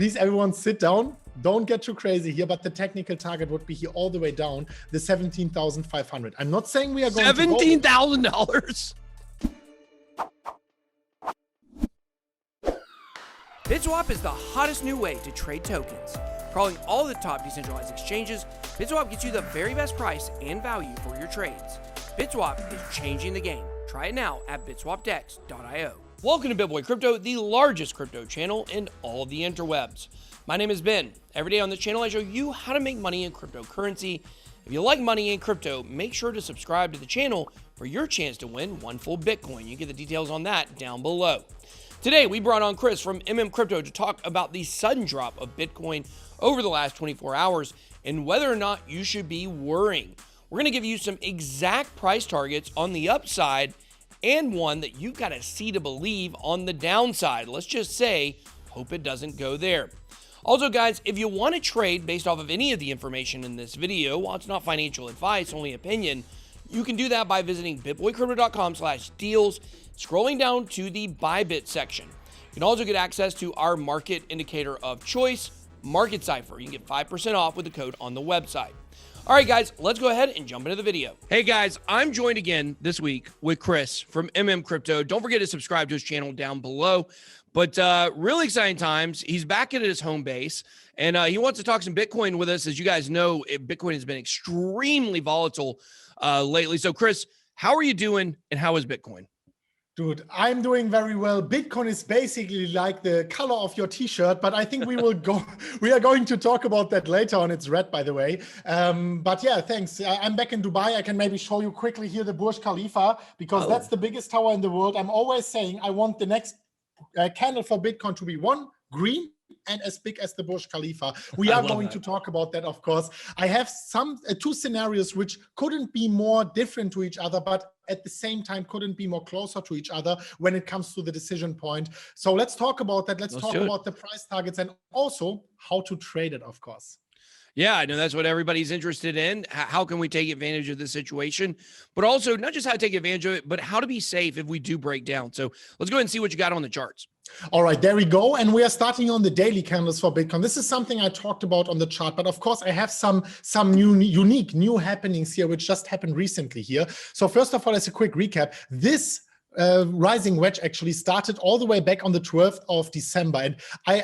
Please, everyone, sit down. Don't get too crazy here, but the technical target would be here all the way down, the 17,500. I'm not saying we are going $17,000. BitSwap is the hottest new way to trade tokens. Crawling all the top decentralized exchanges, BitSwap gets you the very best price and value for your trades. BitSwap is changing the game. Try it now at bitswapdex.io. Welcome to BitBoy Crypto, the largest crypto channel in all of the interwebs. My name is Ben. Every day on this channel, I show you how to make money in cryptocurrency. If you like money in crypto, make sure to subscribe to the channel for your chance to win one full Bitcoin. You get the details on that down below. Today, we brought on Chris from Crypto to talk about the sudden drop of Bitcoin over the last 24 hours and whether or not you should be worrying. We're going to give you some exact price targets on the upside and one that you've got to see to believe on the downside. Let's just say, hope it doesn't go there. Also, guys, if you want to trade based off of any of the information in this video, while it's not financial advice, only opinion, you can do that by visiting bitboycrypto.com/deals, scrolling down to the Bybit section. You can also get access to our market indicator of choice, Market Cipher. You can get 5% off with the code on the website. All right, guys, let's go ahead and jump into the video. Hey, guys, I'm joined again this week with Chris from Crypto. Don't forget to subscribe to his channel down below. But really exciting times. He's back at his home base, and he wants to talk some Bitcoin with us. As you guys know, Bitcoin has been extremely volatile lately. So, Chris, how are you doing, and how is Bitcoin? Dude, I'm doing very well. Bitcoin is basically like the color of your t-shirt, but I think we are going to talk about that later on. It's red, by the way. But yeah, thanks. I'm back in Dubai. I can maybe show you quickly here the Burj Khalifa, because that's the biggest tower in the world. I'm always saying I want the next candle for Bitcoin to be one, green, and as big as the Burj Khalifa. We are going to talk about that, of course. I have two scenarios which couldn't be more different to each other, but at the same time couldn't be more closer to each other when it comes to the decision point. So let's talk about that. Let's talk about the price targets and also how to trade it, of course. Yeah, I know that's what everybody's interested in. How can we take advantage of this situation? But also not just how to take advantage of it, but how to be safe if we do break down. So let's go ahead and see what you got on the charts. All right, there we go. And we are starting on the daily candles for Bitcoin. This is something I talked about on the chart, but of course I have some unique new happenings here, which just happened recently here. So first of all, as a quick recap, this rising wedge actually started all the way back on the 12th of December. And I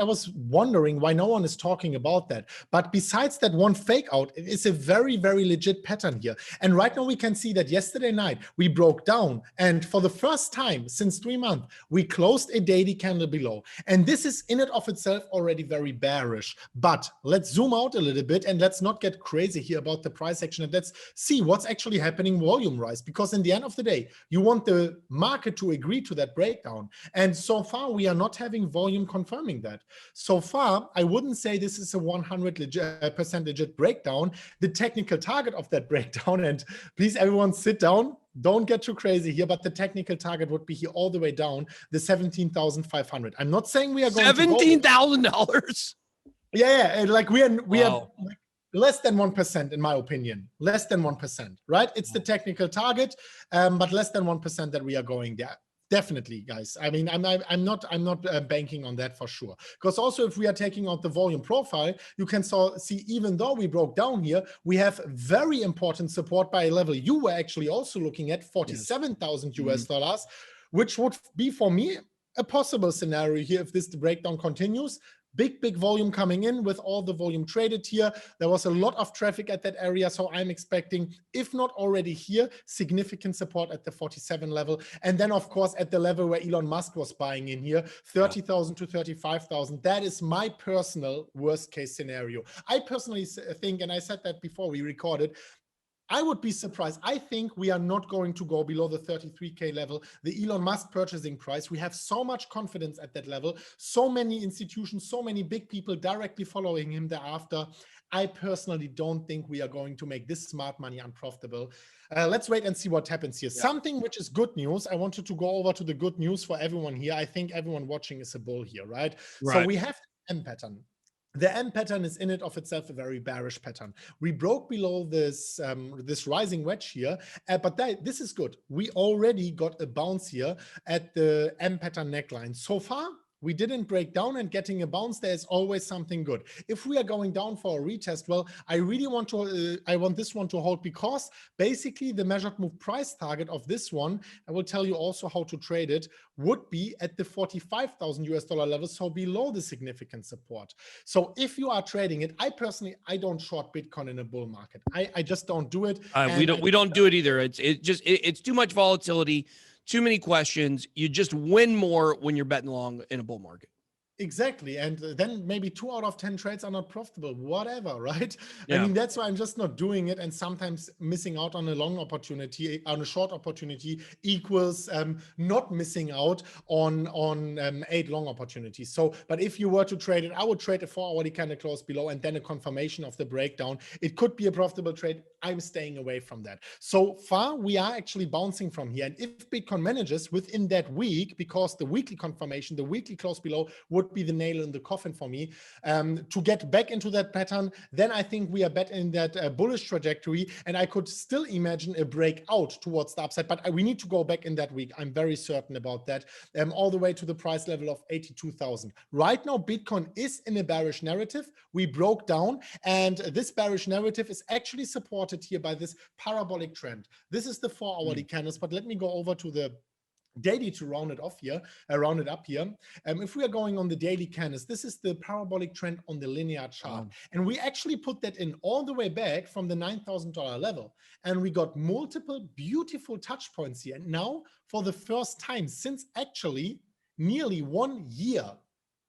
was wondering why no one is talking about that. But besides that one fake out, it is a very, very legit pattern here. And right now we can see that yesterday night we broke down. And for the first time since 3 months, we closed a daily candle below. And this is in and of itself already very bearish. But let's zoom out a little bit and let's not get crazy here about the price action. And let's see what's actually happening volume-wise. Because in the end of the day, you want the market to agree to that breakdown. And so far, we are not having volume confirming that. So far, I wouldn't say this is a 100% legit breakdown. The technical target of that breakdown, and please, everyone, sit down. Don't get too crazy here, but the technical target would be here all the way down, the 17,500. I'm not saying we are going $17,000. Yeah, like we are like less than 1%, in my opinion. Less than 1%, right? It's the technical target, but less than 1% that we are going there. Definitely, guys. I mean, I'm not banking on that for sure. Because also, if we are taking out the volume profile, you can see even though we broke down here, we have very important support by a level you were actually also looking at, 47,000 US dollars, which would be for me a possible scenario here if this breakdown continues. Big volume coming in with all the volume traded here. There was a lot of traffic at that area. So I'm expecting, if not already here, significant support at the 47 level. And then, of course, at the level where Elon Musk was buying in here, 30,000 to 35,000. That is my personal worst case scenario. I personally think, and I said that before we recorded, I would be surprised. I think we are not going to go below the 33K level, the Elon Musk purchasing price. We have so much confidence at that level, so many institutions, so many big people directly following him thereafter. I personally don't think we are going to make this smart money unprofitable. Let's wait and see what happens here. Something which is good news. I wanted to go over to the good news for everyone here. I think everyone watching is a bull here, right? So we have the M pattern. The M pattern is in it of itself a very bearish pattern. We broke below this this rising wedge here, but this is good. We already got a bounce here at the M pattern neckline. So far, We didn't break down, and getting a bounce there is always something good. If we are going down for a retest, well, I really want to, I want this one to hold, because basically the measured move price target of this one, I will tell you also how to trade it, would be at the 45,000 US dollar level, so below the significant support. So if you are trading it, I personally, I don't short Bitcoin in a bull market. I just don't do it. We don't do it either. It's too much volatility, too many questions. You just win more when you're betting long in a bull market. Exactly. And then maybe 2 out of 10 trades are not profitable, whatever, right? Yeah. I mean, that's why I'm just not doing it. And sometimes missing out on a long opportunity, on a short opportunity, equals not missing out on 8 long opportunities. So, but if you were to trade it, I would trade a 4-hourly candle close below and then a confirmation of the breakdown. It could be a profitable trade. I'm staying away from that. So far, we are actually bouncing from here. And if Bitcoin manages within that week, because the weekly confirmation, the weekly close below would be the nail in the coffin for me, to get back into that pattern, then I think we are back in that bullish trajectory, and I could still imagine a breakout towards the upside, but we need to go back in that week. I'm very certain about that, all the way to the price level of 82,000. Right now, Bitcoin is in a bearish narrative. We broke down, and this bearish narrative is actually supported here by this parabolic trend. This is the 4-hourly candles, but let me go over to the daily to round it up here. If we are going on the daily candles, this is the parabolic trend on the linear chart. And we actually put that in all the way back from the $9,000 level. And we got multiple beautiful touch points here. And now, for the first time since actually nearly 1 year,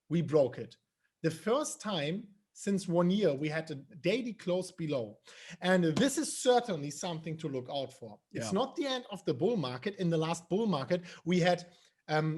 we broke it. The first time since 1 year, we had a daily close below. And this is certainly something to look out for. It's not the end of the bull market. In the last bull market, we had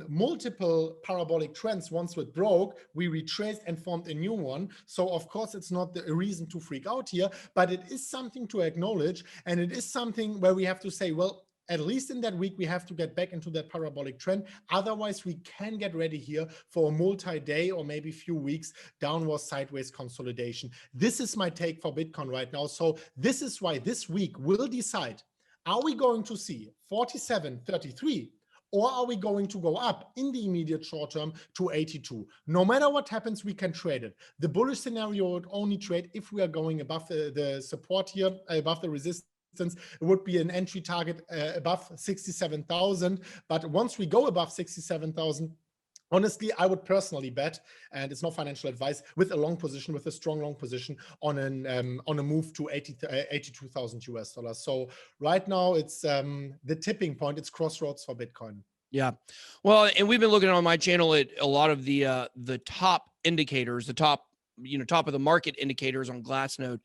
multiple parabolic trends. Once it broke, we retraced and formed a new one. So of course, it's not a reason to freak out here, but it is something to acknowledge. And it is something where we have to say, well, at least in that week, we have to get back into that parabolic trend. Otherwise, we can get ready here for a multi-day or maybe few weeks downward sideways consolidation. This is my take for Bitcoin right now. So this is why this week will decide, are we going to see 47.33? Or are we going to go up in the immediate short term to 82? No matter what happens, we can trade it. The bullish scenario would only trade if we are going above the support here, above the resistance. It would be an entry target above 67,000. But once we go above 67,000, honestly, I would personally bet, and it's no financial advice, with a long position, with a strong long position on a move to 82,000 US dollars. So right now it's the tipping point. It's crossroads for Bitcoin. Yeah. Well, and we've been looking on my channel at a lot of the top indicators, the top of the market indicators on Glassnode.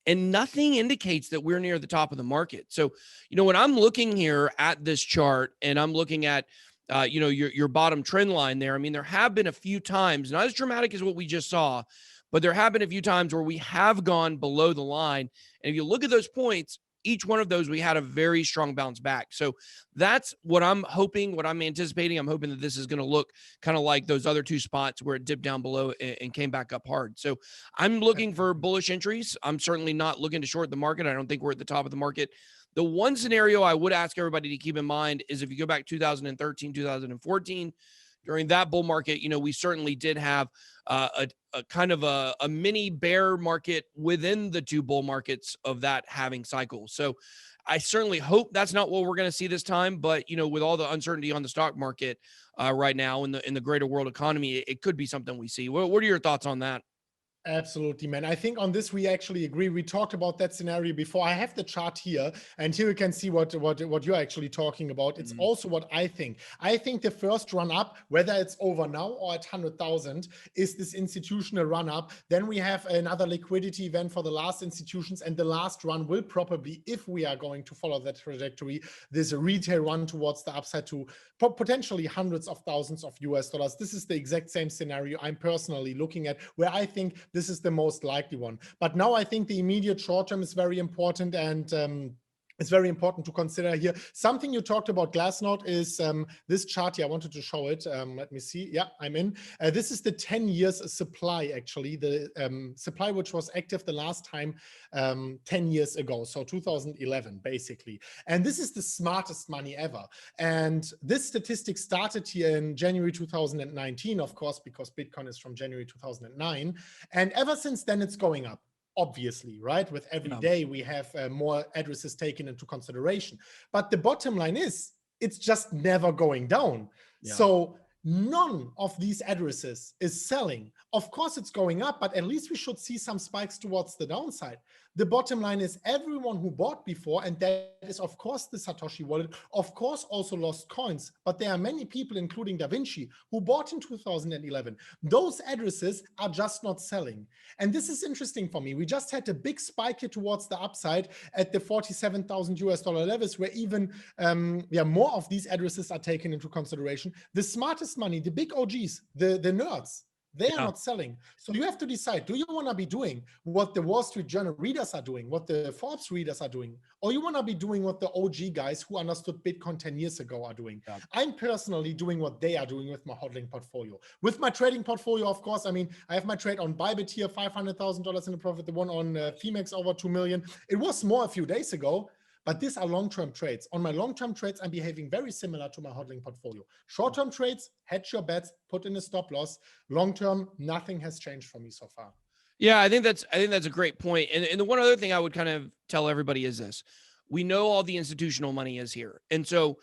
And nothing indicates that we're near the top of the market. So, when I'm looking here at this chart and I'm looking at, your bottom trend line there, I mean, there have been a few times, not as dramatic as what we just saw, but there have been a few times where we have gone below the line. And if you look at those points, each one of those, we had a very strong bounce back. So that's what I'm hoping, what I'm anticipating. I'm hoping that this is going to look kind of like those other 2 spots where it dipped down below and came back up hard. So I'm looking for bullish entries. I'm certainly not looking to short the market. I don't think we're at the top of the market. The one scenario I would ask everybody to keep in mind is if you go back 2013, 2014, during that bull market, we certainly did have a kind of a mini bear market within the 2 bull markets of that halving cycle. So I certainly hope that's not what we're going to see this time. But, with all the uncertainty on the stock market right now in the greater world economy, it could be something we see. What are your thoughts on that? Absolutely, man. I think on this, we actually agree. We talked about that scenario before. I have the chart here, and here you can see what you're actually talking about. It's also what I think. I think the first run up, whether it's over now or at 100,000, is this institutional run up. Then we have another liquidity event for the last institutions, and the last run will probably, if we are going to follow that trajectory, this retail run towards the upside to potentially hundreds of thousands of US dollars. This is the exact same scenario I'm personally looking at, where I think this is the most likely one. But now I think the immediate short term is very important, and It's very important to consider here. Something you talked about, Glassnode, is this chart here. I wanted to show it. Let me see. Yeah, I'm in. This is the 10 years supply, actually, the supply which was active the last time 10 years ago, so 2011, basically. And this is the smartest money ever. And this statistic started here in January 2019, of course, because Bitcoin is from January 2009. And ever since then, it's going up. Obviously, right? With every day we have more addresses taken into consideration. But the bottom line is, it's just never going down. Yeah. So none of these addresses is selling. Of course, it's going up, but at least we should see some spikes towards the downside. The bottom line is everyone who bought before, and that is, of course, the Satoshi wallet, of course, also lost coins. But there are many people, including Da Vinci, who bought in 2011. Those addresses are just not selling. And this is interesting for me. We just had a big spike here towards the upside at the 47,000 US dollar levels, where even more of these addresses are taken into consideration. The smartest money, the big OGs, the nerds, they are not selling. So you have to decide, do you want to be doing what the Wall Street Journal readers are doing, what the Forbes readers are doing, or you want to be doing what the OG guys who understood Bitcoin 10 years ago are doing? Yeah. I'm personally doing what they are doing with my hodling portfolio. With my trading portfolio, of course, I mean, I have my trade on Bybit here, $500,000 in the profit, the one on Phemex over 2 million. It was more a few days ago. But these are long-term trades. On my long-term trades, I'm behaving very similar to my hodling portfolio. Short-term trades, hedge your bets, put in a stop loss. Long-term, nothing has changed for me so far. Yeah, I think that's a great point. And the one other thing I would kind of tell everybody is this: we know all the institutional money is here, and so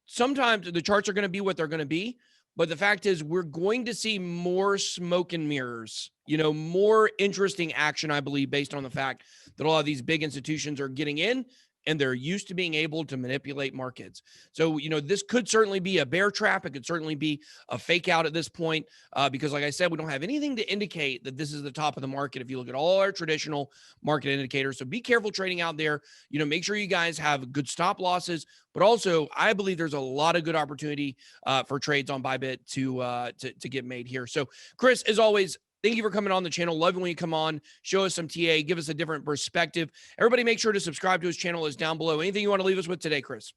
sometimes the charts are going to be what they're going to be. But the fact is, we're going to see more smoke and mirrors, more interesting action, I believe, based on the fact that a lot of these big institutions are getting in and they're used to being able to manipulate markets. So, this could certainly be a bear trap. It could certainly be a fake out at this point because, like I said, we don't have anything to indicate that this is the top of the market if you look at all our traditional market indicators. So be careful trading out there. Make sure you guys have good stop losses. But also, I believe there's a lot of good opportunity for trades on Bybit to get made here. So, Chris, as always, thank you for coming on the channel. Love it when you come on, show us some TA, give us a different perspective. Everybody make sure to subscribe to his channel. Is down below. Anything you want to leave us with today, Chris?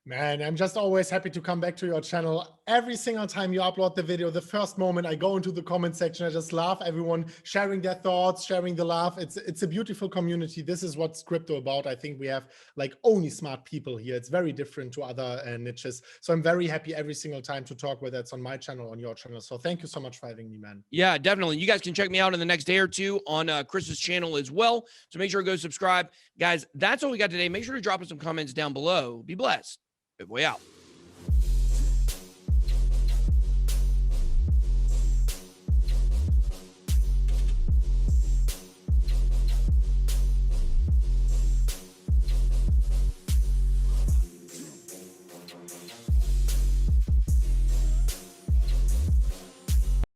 Man, I'm just always happy to come back to your channel. Every single time you upload the video, the first moment I go into the comment section, I just laugh. Everyone sharing their thoughts, sharing the laugh. It's a beautiful community. This is what's crypto about. I think we have like only smart people here. It's very different to other niches. So I'm very happy every single time to talk, whether it's on my channel, on your channel. So thank you so much for having me, man. Yeah, definitely. You guys can check me out in the next day or two on Chris's channel as well. So make sure to go subscribe. Guys, that's all we got today. Make sure to drop us some comments down below. Be blessed. Way out.